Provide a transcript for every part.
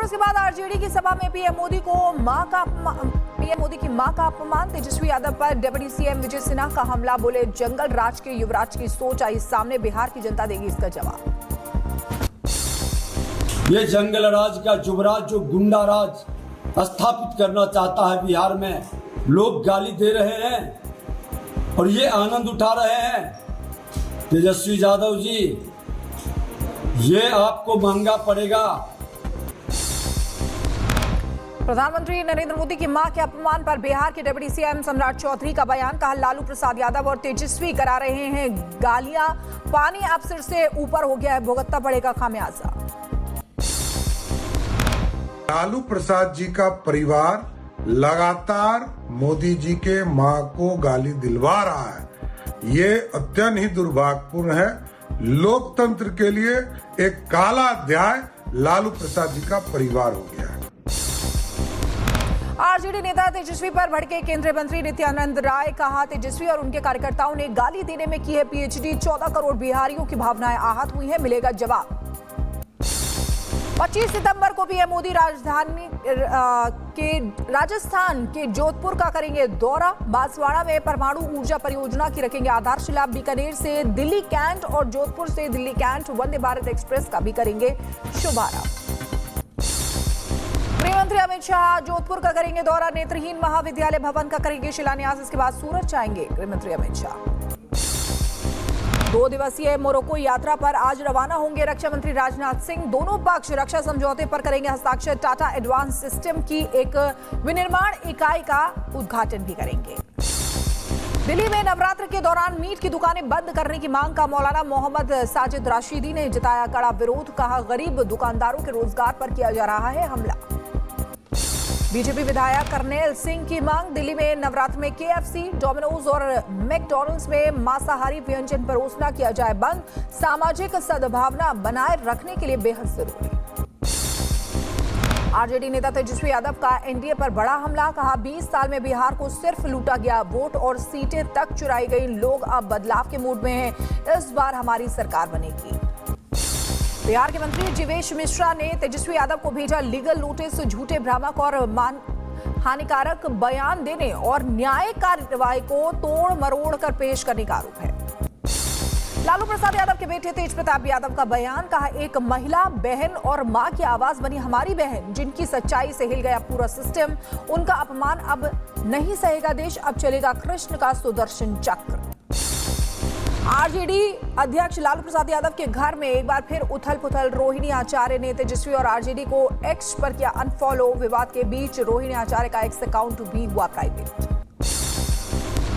इसके बाद आरजेडी की सभा में पीएम मोदी की मां का अपमान। तेजस्वी यादव पर डिप्टी सीएम विजय सिन्हा का हमला। बोले जंगल राज के युवराज की सोच आई सामने, बिहार की जनता देगी इसका जवाब। ये जंगल राज का युवराज जो गुंडा राज स्थापित करना चाहता है बिहार में, लोग गाली दे रहे हैं और ये आनंद उठा रहे हैं। तेजस्वी यादव जी, ये आपको महंगा पड़ेगा। प्रधानमंत्री नरेंद्र मोदी की मां के अपमान पर बिहार के डिप्टी सीएम सम्राट चौधरी का बयान। कहा लालू प्रसाद यादव और तेजस्वी करा रहे हैं गालियां, पानी अब सिर से ऊपर हो गया है, भुगतना पड़ेगा खामियाजा। लालू प्रसाद जी का परिवार लगातार मोदी जी के मां को गाली दिलवा रहा है। ये अत्यंत ही दुर्भाग्यपूर्ण है। लोकतंत्र के लिए एक काला अध्याय लालू प्रसाद जी का परिवार हो गया है। आरजेडी नेता तेजस्वी पर भड़के केंद्रीय मंत्री नित्यानंद राय। कहा तेजस्वी और उनके कार्यकर्ताओं ने गाली देने में की है पीएचडी। 14 करोड़ बिहारियों की भावनाएं आहत हुई हैं, मिलेगा जवाब। 25 सितंबर को पीएम मोदी राजस्थान के जोधपुर का करेंगे दौरा। बांसवाड़ा में परमाणु ऊर्जा परियोजना की रखेंगे आधारशिला। बीकानेर से दिल्ली कैंट और जोधपुर से दिल्ली कैंट वंदे भारत एक्सप्रेस का भी करेंगे शुभारंभ। गृहमंत्री अमित शाह जोधपुर का करेंगे दौरा। नेत्रहीन महाविद्यालय भवन का करेंगे शिलान्यास। इसके बाद सूरत जाएंगे गृहमंत्री अमित शाह। 2 दिवसीय मोरक्को यात्रा पर आज रवाना होंगे रक्षा मंत्री राजनाथ सिंह। दोनों पक्ष रक्षा समझौते पर करेंगे हस्ताक्षर। टाटा एडवांस सिस्टम की एक विनिर्माण इकाई का उद्घाटन भी करेंगे। दिल्ली में नवरात्र के दौरान मीट की दुकानें बंद करने की मांग का मौलाना मोहम्मद साजिद राशिदी ने जताया कड़ा विरोध। कहा गरीब दुकानदारों के रोजगार पर किया जा रहा है हमला। बीजेपी विधायक करनेल सिंह की मांग। दिल्ली में नवरात्र में केएफसी, डोमिनोज और मैकडॉनल्ड्स में मांसाहारी व्यंजन परोसना किया जाए बंद। सामाजिक सद्भावना बनाए रखने के लिए बेहद जरूरी। आरजेडी नेता तेजस्वी यादव का एनडीए पर बड़ा हमला। कहा 20 साल में बिहार को सिर्फ लूटा गया, वोट और सीटें तक चुराई गई। लोग अब बदलाव के मूड में हैं, इस बार हमारी सरकार बनेगी। बिहार के मंत्री जीवेश मिश्रा ने तेजस्वी यादव को भेजा लीगल नोटिस। झूठे भ्रामक और हानिकारक बयान देने और न्यायिक कार्रवाई को तोड़ मरोड़ कर पेश करने का आरोप है। लालू प्रसाद यादव के बेटे तेज प्रताप यादव का बयान। कहा एक महिला, बहन और मां की आवाज बनी हमारी बहन, जिनकी सच्चाई से हिल गया पूरा सिस्टम। उनका अपमान अब नहीं सहेगा देश, अब चलेगा कृष्ण का सुदर्शन चक्र। आरजेडी अध्यक्ष लालू प्रसाद यादव के घर में एक बार फिर उथल पुथल। रोहिणी आचार्य ने तेजस्वी और आरजेडी को एक्स पर किया अनफॉलो। विवाद के बीच रोहिणी आचार्य का एक्स अकाउंट भी हुआ प्राइवेट।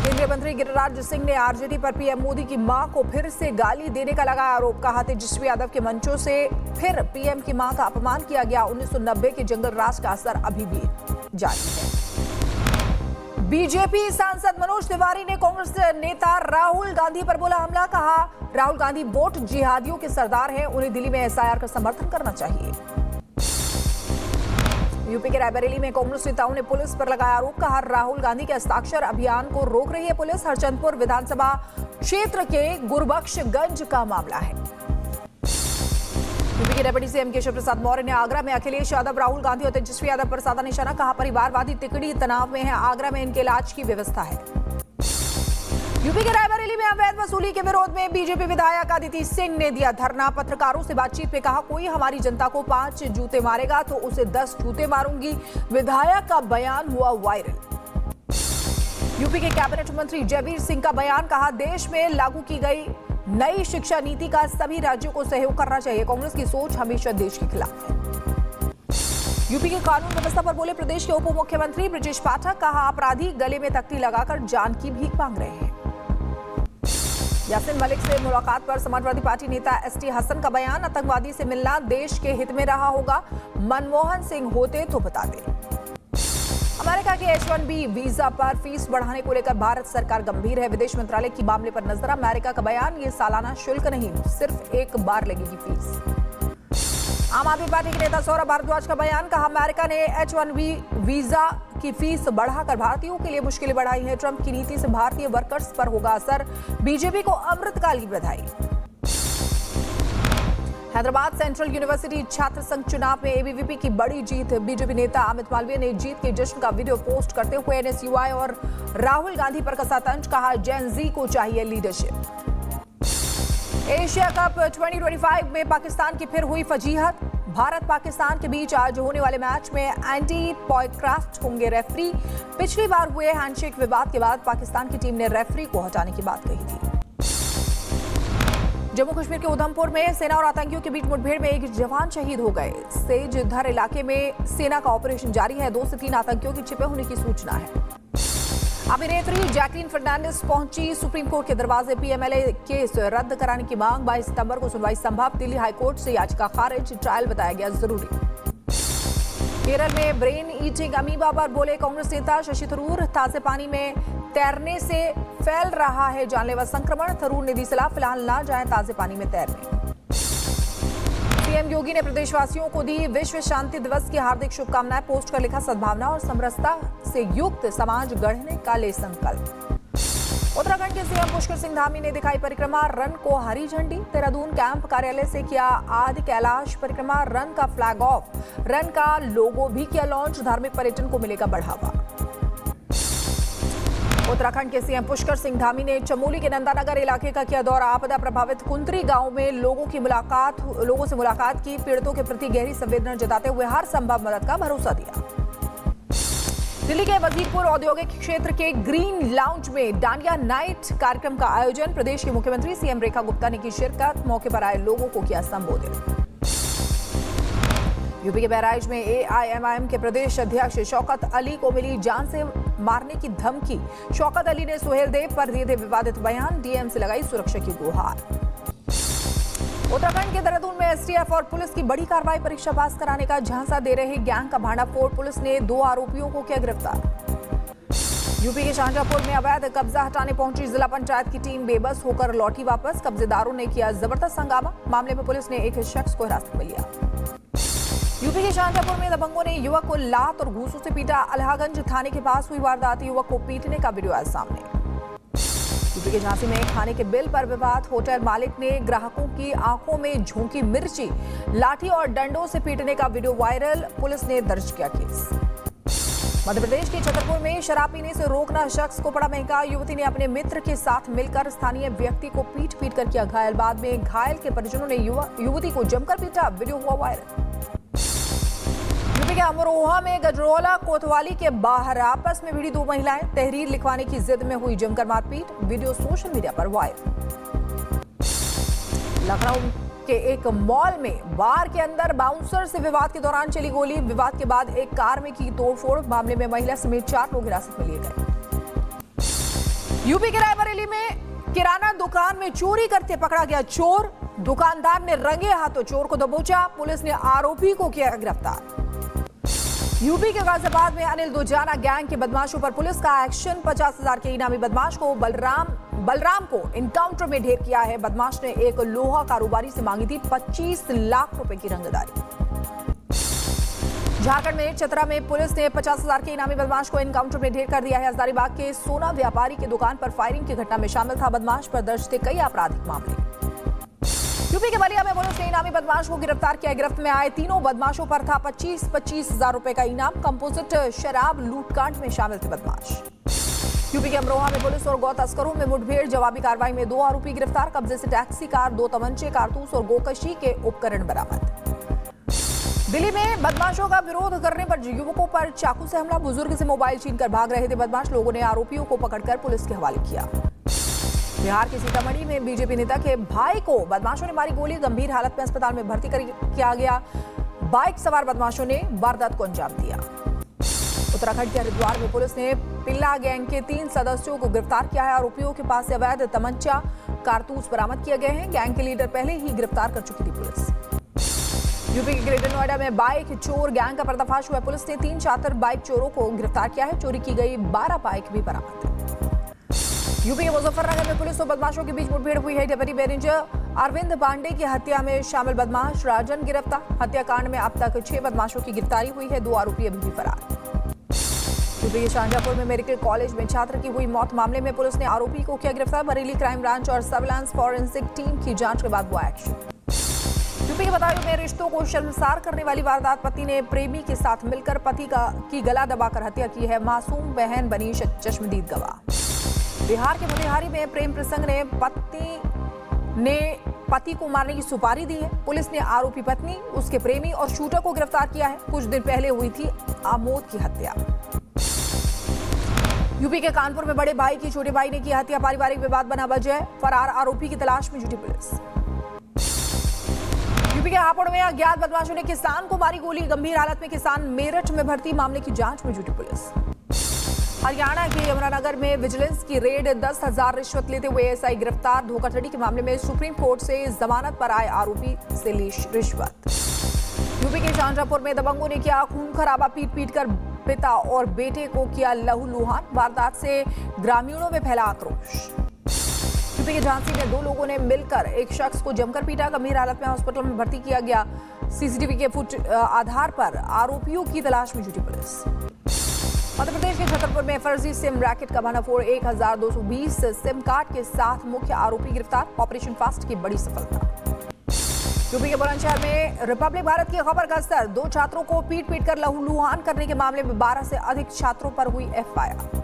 केंद्रीय मंत्री गिरिराज सिंह ने आरजेडी पर पीएम मोदी की मां को फिर से गाली देने का लगाया आरोप। कहा तेजस्वी यादव के मंचों से फिर पीएम की मां का अपमान किया गया। 1990 के जंगल राज का असर अभी भी जारी है। बीजेपी सांसद मनोज तिवारी ने कांग्रेस नेता राहुल गांधी पर बोला हमला। कहा राहुल गांधी वोट जिहादियों के सरदार हैं, उन्हें दिल्ली में एसआईआर का समर्थन करना चाहिए। यूपी के रायबरेली में कांग्रेस नेताओं ने पुलिस पर लगाया आरोप। कहा राहुल गांधी के हस्ताक्षर अभियान को रोक रही है पुलिस। हरचंदपुर विधानसभा क्षेत्र के गुरबख्शगंज का मामला है। यूपी के डिप्टी सीएम केशव प्रसाद मौर्य ने आगरा में अखिलेश यादव, राहुल गांधी और तेजस्वी यादव पर साधा निशाना। कहा परिवारवादी तिकड़ी तनाव में है, आगरा में इनके इलाज की व्यवस्था है। यूपी के रायबरेली में अवैध वसूली के विरोध में बीजेपी विधायक अदिति सिंह ने दिया धरना। पत्रकारों से बातचीत में कहा कोई हमारी जनता को 5 जूते मारेगा तो उसे 10 जूते मारूंगी। विधायक का बयान हुआ वायरल। यूपी के कैबिनेट मंत्री जयवीर सिंह का बयान। कहा देश में लागू की गई नई शिक्षा नीति का सभी राज्यों को सहयोग करना चाहिए। कांग्रेस की सोच हमेशा देश के खिलाफ है। यूपी के कानून व्यवस्था पर बोले प्रदेश के उप मुख्यमंत्री ब्रजेश पाठक। कहा अपराधी गले में तख्ती लगाकर जान की भीख मांग रहे हैं। यासीन मलिक से मुलाकात पर समाजवादी पार्टी नेता एसटी हसन का बयान। आतंकवादी से मिलना देश के हित में रहा होगा, मनमोहन सिंह होते तो बता दें। अमेरिका के H-1B वीजा पर फीस बढ़ाने को लेकर भारत सरकार गंभीर है। विदेश मंत्रालय की मामले पर नजर। अमेरिका का बयान, ये सालाना शुल्क नहीं, सिर्फ एक बार लगेगी फीस। आम आदमी पार्टी के नेता सौरभ भारद्वाज का बयान। कहा अमेरिका ने H-1B वीजा की फीस बढ़ाकर भारतीयों के लिए मुश्किलें बढ़ाई हैं। ट्रंप की नीति से भारतीय वर्कर्स पर होगा असर। बीजेपी को अमृतकाल की बधाई। हैदराबाद सेंट्रल यूनिवर्सिटी छात्र संघ चुनाव में एबीवीपी की बड़ी जीत। बीजेपी नेता अमित मालवीय ने जीत के जश्न का वीडियो पोस्ट करते हुए एनएसयूआई और राहुल गांधी पर कसा तंज, कहा जेन जी को चाहिए लीडरशिप। एशिया कप 2025 में पाकिस्तान की फिर हुई फजीहत। भारत पाकिस्तान के बीच आज होने वाले मैच में एंडी पॉयक्राफ्ट होंगे रेफरी। पिछली बार हुए हैंडशेक विवाद के बाद पाकिस्तान की टीम ने रेफरी को हटाने की बात कही थी। जम्मू कश्मीर के उधमपुर में सेना और आतंकियों के बीच मुठभेड़ में एक जवान शहीद हो गए। सेजधर इलाके में सेना का ऑपरेशन जारी है। 2 से 3 आतंकियों के छिपे होने की सूचना है। अभिनेत्री जैकलीन फर्नांडिस पहुंची सुप्रीम कोर्ट के दरवाजे। पीएमएलए केस रद्द कराने की मांग। 22 सितंबर को सुनवाई संभव। दिल्ली हाईकोर्ट से याचिका खारिज। ट्रायल बताया गया जरूरी। केरल में ब्रेन ईटिंग अमीबा पर बोले कांग्रेस नेता शशि थरूर। ताजे पानी में तैरने से फैल रहा है जानलेवा संक्रमण। थरूर ने दी सलाह, फिलहाल ना जाएं ताजे पानी में तैरने। सीएम योगी ने प्रदेशवासियों को दी विश्व शांति दिवस की हार्दिक शुभकामनाएं। पोस्ट कर लिखा, सद्भावना और समरसता से युक्त समाज गढ़ने का ले संकल्प। उत्तराखंड के सीएम पुष्कर सिंह धामी ने दिखाई परिक्रमा रन को हरी झंडी। देहरादून कैंप कार्यालय से किया आदि कैलाश परिक्रमा रन का फ्लैग ऑफ। रन का लोगो भी किया लॉन्च। धार्मिक पर्यटन को मिलेगा बढ़ावा। उत्तराखंड के सीएम पुष्कर सिंह धामी ने चमोली के नंदानगर इलाके का किया दौरा। आपदा प्रभावित कुंतरी गांव में लोगों से मुलाकात की। पीड़ितों के प्रति गहरी संवेदना जताते हुए हर संभव मदद का भरोसा दिया। दिल्ली के वजीरपुर औद्योगिक क्षेत्र के ग्रीन लाउंज में डांडिया नाइट कार्यक्रम का आयोजन। प्रदेश की मुख्यमंत्री सीएम रेखा गुप्ता ने की शिरकत। मौके पर आए लोगों को किया संबोधित। यूपी के बहराइच में एआईएमआईएम के प्रदेश अध्यक्ष शौकत अली को मिली जान से मारने की धमकी। शौकत अली ने सुहेल देव पर दिए थे विवादित बयान। डीएम से लगाई सुरक्षा की गुहार। उत्तराखंड के देहरादून में एसटीएफ और पुलिस की बड़ी कार्रवाई। परीक्षा पास कराने का झांसा दे रहे गैंग का भांडाफोड़। पुलिस ने 2 आरोपियों को किया गिरफ्तार। यूपी के शाहजहांपुर में अवैध कब्जा हटाने पहुंची जिला पंचायत की टीम बेबस होकर लौटी वापस। कब्जेदारों ने किया जबरदस्त हंगामा। मामले में पुलिस ने एक शख्स को हिरासत में लिया। यूपी के शाहजहांपुर में दबंगों ने युवक को लात और घूंसों से पीटा। अल्लाहगंज थाने के पास हुई वारदात। युवक को पीटने का वीडियो आया सामने। यूपी के झांसी में खाने के बिल पर विवाद। होटल मालिक ने ग्राहकों की आंखों में झोंकी मिर्ची। लाठी और डंडों से पीटने का वीडियो वायरल। पुलिस ने दर्ज किया केस। मध्य प्रदेश के छतरपुर में शराब पीने से रोकना शख्स को पड़ा महंगा। युवती ने अपने मित्र के साथ मिलकर स्थानीय व्यक्ति को पीट कर किया घायल। बाद में घायल के परिजनों ने युवती को जमकर पीटा। वीडियो हुआ वायरल। यूपी के अमरोहा में गजरौला कोतवाली के बाहर आपस में भिड़ी 2 महिलाएं। तहरीर लिखवाने की जिद में हुई जमकर मारपीट। वीडियो सोशल मीडिया पर वायरल। लखनऊ के एक मॉल में बार के अंदर बाउंसर से विवाद के दौरान चली गोली। विवाद के बाद एक कार में की तोड़फोड़। मामले में महिला समेत 4 लोग हिरासत में लिए गए। यूपी के रायबरेली में किराना दुकान में चोरी करते पकड़ा गया चोर। दुकानदार ने रंगे हाथों चोर को दबोचा। पुलिस ने आरोपी को किया गिरफ्तार। यूपी के गाजियाबाद में अनिल दुजाना गैंग के बदमाशों पर पुलिस का एक्शन। 50,000 के इनामी बदमाश को बलराम को इनकाउंटर में ढेर किया है। बदमाश ने एक लोहा कारोबारी से मांगी थी 25 लाख रुपए की रंगदारी। झारखंड में चतरा में पुलिस ने 50,000 के इनामी बदमाश को इनकाउंटर में ढेर कर दिया है। हजारीबाग के सोना व्यापारी की दुकान पर फायरिंग की घटना में शामिल था। बदमाश पर दर्ज थे कई आपराधिक मामले। यूपी के बलिया में पुलिस ने इनामी बदमाश को गिरफ्तार किया। गिरफ्त में आए तीनों बदमाशों पर था 25,000 रुपए का इनाम। कंपोजिट शराब लूटकांड में शामिल थे बदमाश। यूपी के अमरोहा में पुलिस और गौ तस्करों में मुठभेड़। जवाबी कार्रवाई में 2 आरोपी गिरफ्तार। कब्जे से टैक्सी कार, 2 तमंचे, कारतूस और गोकशी के उपकरण बरामद। दिल्ली में बदमाशों का विरोध करने पर युवकों पर चाकू से हमला। बुजुर्ग से मोबाइल छीनकर भाग रहे थे बदमाश। लोगों ने आरोपियों को पकड़कर पुलिस के हवाले किया। बिहार के सीतामढ़ी में बीजेपी नेता के भाई को बदमाशों ने मारी गोली। गंभीर हालत में अस्पताल में भर्ती किया गया। बाइक सवार बदमाशों ने वारदात को अंजाम दिया। उत्तराखंड के हरिद्वार में पुलिस ने पिल्ला गैंग के 3 सदस्यों को गिरफ्तार किया है। आरोपियों के पास से अवैध तमंचा, कारतूस बरामद किए गए हैं। गैंग के लीडर पहले ही गिरफ्तार कर चुकी थी पुलिस। यूपी के ग्रेटर नोएडा में बाइक चोर गैंग का पर्दाफाश हुआ। पुलिस ने 3 शातिर बाइक चोरों को गिरफ्तार किया है। चोरी की गई 12 बाइक भी बरामद। यूपी के मुजफ्फरनगर में पुलिस और बदमाशों के बीच मुठभेड़ हुई है। डेप्यूटी रेंजर अरविंद पांडे की हत्या में शामिल बदमाश राजन गिरफ्तार। हत्याकांड में अब तक 6 बदमाशों की गिरफ्तारी हुई है। 2 आरोपी अभी भी फरार। यूपी के शाहजहांपुर में मेडिकल कॉलेज में छात्र की हुई मौत मामले में पुलिस ने आरोपी को किया गिरफ्तार। बरेली क्राइम ब्रांच और सर्विलांस फॉरेंसिक टीम की जांच के बाद हुआ एक्शन। यूपी के बदायूं में रिश्तों को शर्मसार करने वाली वारदात। पति ने प्रेमी के साथ मिलकर पति की गला दबाकर हत्या की है। मासूम बहन बनी चश्मदीद गवाह। बिहार के मोतिहारी में प्रेम प्रसंग ने पति को मारने की सुपारी दी है। पुलिस ने आरोपी पत्नी, उसके प्रेमी और शूटर को गिरफ्तार किया है। कुछ दिन पहले हुई थी आमोद की हत्या। यूपी के कानपुर में बड़े भाई की छोटे भाई ने की हत्या। पारिवारिक विवाद बना वजह। फरार आरोपी की तलाश में जुटी पुलिस। यूपी के हापुड़ में अज्ञात बदमाशों ने किसान को मारी गोली। गंभीर हालत में किसान मेरठ में भर्ती। मामले की जांच में जुटी पुलिस। हरियाणा के यमुनानगर में विजिलेंस की रेड। 10,000 रिश्वत लेते हुए एएसआई गिरफ्तार। धोखाधड़ी के मामले में सुप्रीम कोर्ट से जमानत पर आए आरोपी से ली रिश्वत। यूपी के शाहजहांपुर में दबंगों ने किया खून खराबा। पीट कर पिता और बेटे को किया लहूलुहान। वारदात से ग्रामीणों में फैला आक्रोश। यूपी के झांसी में 2 लोगों ने मिलकर एक शख्स को जमकर पीटा। गंभीर हालत में हॉस्पिटल में भर्ती किया गया। सीसीटीवी के फुट आधार पर आरोपियों की तलाश में जुटी पुलिस। मध्य प्रदेश के छतरपुर में फर्जी सिम रैकेट का भंडाफोड़। 1220 सिम कार्ड के साथ मुख्य आरोपी गिरफ्तार। ऑपरेशन फास्ट की बड़ी सफलता। यूपी के बुलंदशहर में रिपब्लिक भारत की खबर का असर। 2 छात्रों को पीट कर लहूलुहान करने के मामले में 12 से अधिक छात्रों पर हुई एफआईआर।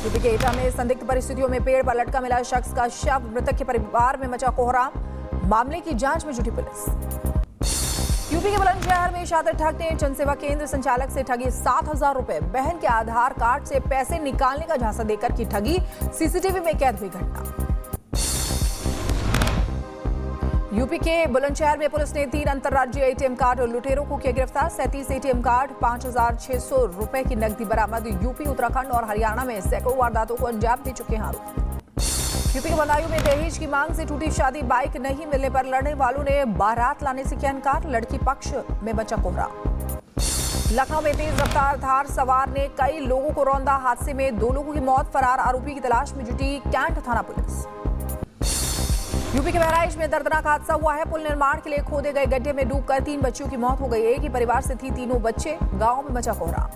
यूपी के एटा में संदिग्ध परिस्थितियों में पेड़ पर लटका मिला शख्स का शव। मृतक के परिवार में मचा कोहराम। मामले की जांच में जुटी पुलिस। यूपी के बुलंदशहर में शातिर ठग ने जनसेवा केंद्र संचालक से ठगी 7,000 रुपए। बहन के आधार कार्ड से पैसे निकालने का झांसा देकर की ठगी। सीसीटीवी में कैद हुई घटना। यूपी के बुलंदशहर में पुलिस ने 3 अंतर्राज्यीय एटीएम कार्ड और लुटेरों को किया गिरफ्तार। 37 एटीएम कार्ड, 5,600 रुपए की नकदी बरामद। यूपी, उत्तराखंड और हरियाणा में सैकड़ों वारदातों को अंजाम दे चुके हैं आरोपी। यूपी के बदायूं में दहेज की मांग से टूटी शादी। बाइक नहीं मिलने पर लड़ने वालों ने बारात लाने से किया इनकार। लड़की पक्ष में बचा कोहरा। लखनऊ में तेज रफ्तार थार सवार ने कई लोगों को रौंदा। हादसे में 2 लोगों की मौत। फरार आरोपी की तलाश में जुटी कैंट थाना पुलिस। यूपी के बहराइच में दर्दनाक हादसा हुआ है। पुल निर्माण के लिए खोदे गए गड्ढे में डूबकर 3 बच्चियों की मौत हो गई। एक ही परिवार से थी तीनों बच्चे। गांव में मचा कोहरा।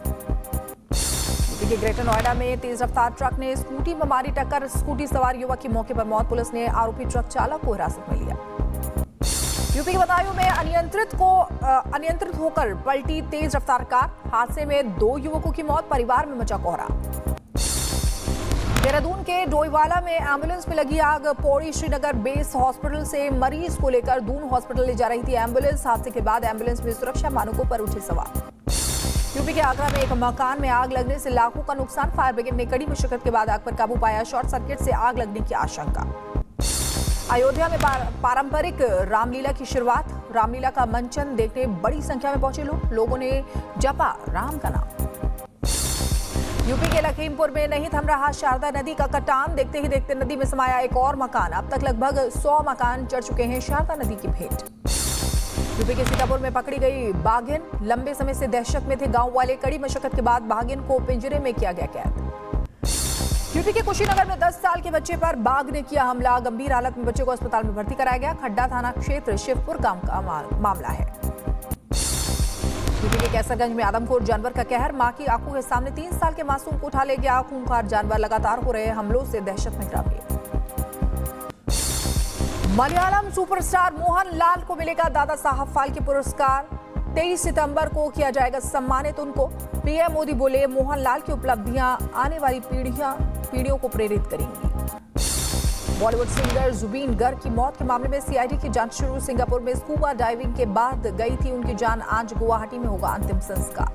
यूपी के ग्रेटर नोएडा में तेज रफ्तार ट्रक ने स्कूटी में मारी टक्कर। स्कूटी सवार युवक की मौके पर मौत। पुलिस ने आरोपी ट्रक चालक को हिरासत में लिया। यूपी के बदायूं में अनियंत्रित होकर पलटी तेज रफ्तार कार। हादसे में 2 युवकों की मौत। परिवार में मचा कोहरा। देहरादून के डोईवाला में एम्बुलेंस में लगी आग। पौड़ी श्रीनगर बेस हॉस्पिटल से मरीज को लेकर दून हॉस्पिटल ले जा रही थी एम्बुलेंस। हादसे के बाद एम्बुलेंस में सुरक्षा मानकों पर उठे सवाल। यूपी के आगरा में एक मकान में आग लगने से लाखों का नुकसान। फायर ब्रिगेड ने कड़ी मशक्कत के बाद आग पर काबू पाया। शॉर्ट सर्किट से आग लगने की आशंका। अयोध्या में पारंपरिक रामलीला की शुरुआत। रामलीला का मंचन देखने बड़ी संख्या में पहुंचे लोगों ने जपा राम का नाम। यूपी के लखीमपुर में नहीं थम रहा शारदा नदी का कटान। देखते ही देखते नदी में समाया एक और मकान। अब तक लगभग 100 मकान चढ़ चुके हैं शारदा नदी की भेंट। यूपी के सीतापुर में पकड़ी गई बाघिन। लंबे समय से दहशत में थे गांव वाले। कड़ी मशक्कत के बाद बाघिन को पिंजरे में किया गया कैद। यूपी के कुशीनगर में 10 साल के बच्चे पर बाघ ने किया हमला। गंभीर हालत में बच्चे को अस्पताल में भर्ती कराया गया। खड्डा थाना क्षेत्र शिवपुर गांव का मामला है। यूपी के कैसरगंज में आदमखोर जानवर का कहर। मां की आंखों के सामने 3 साल के मासूम को उठा ले गया खूंखार जानवर। लगातार हो रहे हमलों से दहशत में ग्रामीण। मलयालम सुपरस्टार मोहनलाल को मिलेगा दादा साहब फाल्के पुरस्कार। 23 सितंबर को किया जाएगा सम्मानित उनको। पीएम मोदी बोले मोहनलाल की उपलब्धियां आने वाली पीढ़ियों को प्रेरित करेंगी। बॉलीवुड सिंगर जुबीन गर्ग की मौत के मामले में सीआईडी की जांच शुरू। सिंगापुर में स्कूबा डाइविंग के बाद गई थी उनकी जान। आज गुवाहाटी में होगा अंतिम संस्कार।